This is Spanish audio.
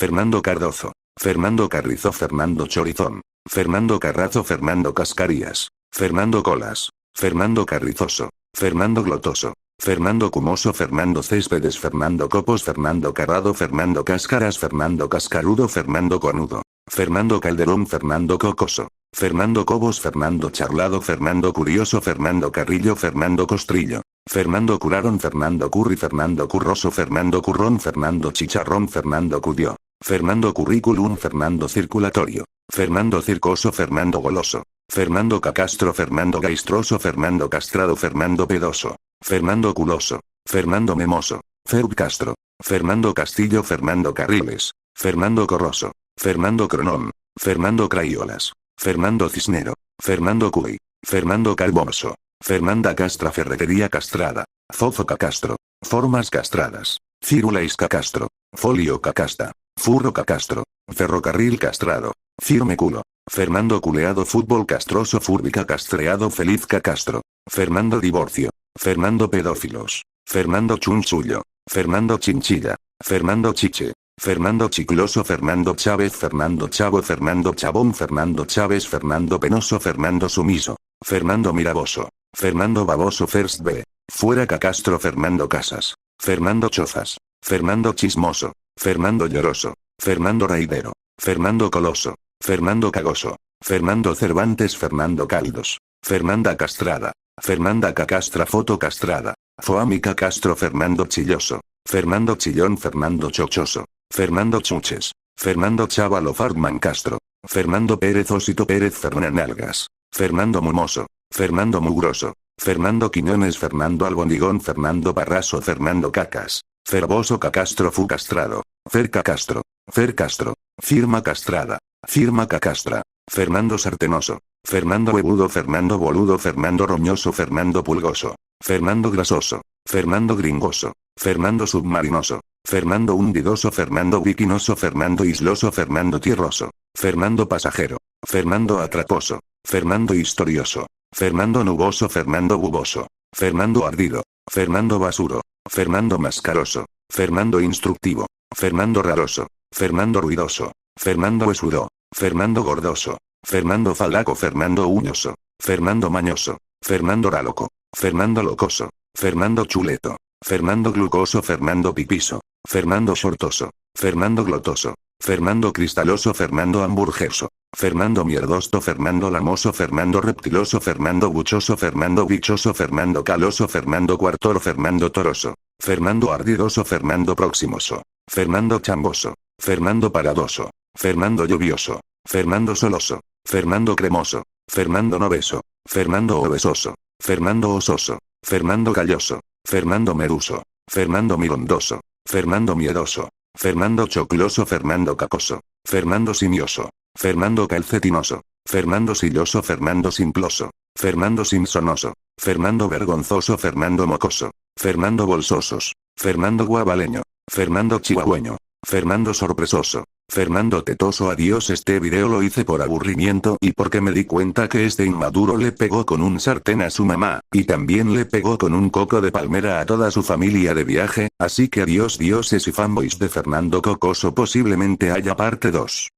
Fernando Cardozo, Fernando Carrizo, Fernando Chorizón, Fernando Carrazo, Fernando Cascarías, Fernando Colas, Fernando Carrizoso, Fernando Glotoso, Fernando Cumoso, Fernando Céspedes, Fernando Copos, Fernando Carrado, Fernando Cáscaras, Fernando Cascarudo, Fernando Conudo, Fernando Calderón, Fernando Cocoso, Fernando Cobos, Fernando Charlado, Fernando Curioso, Fernando Carrillo, Fernando Costrillo, Fernando Curaron, Fernando Curri, Fernando Curroso, Fernando Currón, Fernando Chicharrón, Fernando Cudió, Fernando Curriculum, Fernando Circulatorio, Fernando Circoso, Fernando Goloso, Fernando Cacastro, Fernando Gaistroso, Fernando Castrado, Fernando Pedoso, Fernando Culoso, Fernando Memoso, Ferb Castro, Fernando Castillo, Fernando Carriles, Fernando Corroso, Fernando Cronón, Fernando Crayolas, Fernando Cisnero, Fernando Cuy, Fernando Calvoso, Fernanda Castra, Ferretería Castrada, Fofo Cacastro, Formas Castradas, Círula Cacastro, Folio Cacasta, Furro Cacastro, Ferrocarril Castrado, Firme Culo, Fernando Culeado, Fútbol Castroso, Fúrbica Castreado, Feliz Cacastro, Fernando Divorcio, Fernando Pedófilos, Fernando Chunchullo, Fernando Chinchilla, Fernando Chiche, Fernando Chicloso, Fernando Chávez, Fernando Chavo, Fernando Chabón, Fernando Chávez, Fernando Penoso, Fernando Sumiso, Fernando Miraboso, Fernando Baboso, First B, Fuera Cacastro, Fernando Casas, Fernando Chozas, Fernando Chismoso, Fernando Lloroso, Fernando Raidero, Fernando Coloso, Fernando Cagoso, Fernando Cervantes, Fernando Caldos, Fernanda Castrada, Fernanda Cacastra, Foto Castrada, Foámica Castro, Fernando Chilloso, Fernando Chillón, Fernando Chochoso, Fernando Chuches, Fernando Chávalo, Farman Castro, Fernando Pérez Osito, Pérez Fernanalgas, Fernando Mumoso, Fernando Mugroso, Fernando Quiñones, Fernando Albondigón, Fernando Parraso, Fernando Cacas, Ferboso Cacastro, Fu Castrado, Fer Cacastro, Fer Castro, Firma Castrada, Firma Cacastra, Fernando Sartenoso, Fernando Bebudo, Fernando Boludo, Fernando Roñoso, Fernando Pulgoso, Fernando Grasoso, Fernando Gringoso, Fernando Submarinoso, Fernando Hundidoso, Fernando Biquinoso, Fernando Isloso, Fernando Tierroso, Fernando Pasajero, Fernando Atracoso, Fernando Historioso, Fernando Nuboso, Fernando Buboso, Fernando Ardido, Fernando Basuro, Fernando Mascaroso, Fernando Instructivo, Fernando Raroso, Fernando Ruidoso, Fernando Besudo, Fernando Gordoso, Fernando Falaco, Fernando Uñoso, Fernando Mañoso, Fernando Raloco, Fernando Locoso, Fernando Chuleto, Fernando Glucoso, Fernando Pipiso, Fernando Shortoso, Fernando Glotoso, Fernando Cristaloso, Fernando Hamburgueso, Fernando Mierdosto, Fernando Lamoso, Fernando Reptiloso, Fernando Buchoso, Fernando Bichoso, Fernando Caloso, Fernando Cuartoro, Fernando Toroso, Fernando Ardidoso, Fernando Próximoso, Fernando Chamboso, Fernando Paradoso, Fernando Lluvioso, Fernando Soloso, Fernando Cremoso, Fernando Noveso, Fernando Obesoso, Fernando Ososo, Fernando Galloso, Fernando Meruso, Fernando Mirondoso, Fernando Miedoso, Fernando Chocloso, Fernando Cacoso, Fernando Simioso, Fernando Calcetinoso, Fernando Silloso, Fernando Simploso, Fernando Simpsonoso, Fernando Vergonzoso, Fernando Mocoso, Fernando Bolsosos, Fernando Guabaleño, Fernando Chihuahueño, Fernando Sorpresoso, Fernando Tetoso. Adiós. Este video lo hice por aburrimiento y porque me di cuenta que este inmaduro le pegó con un sartén a su mamá, y también le pegó con un coco de palmera a toda su familia de viaje, así que adiós dioses y fanboys de Fernando Cocoso. Posiblemente haya parte 2.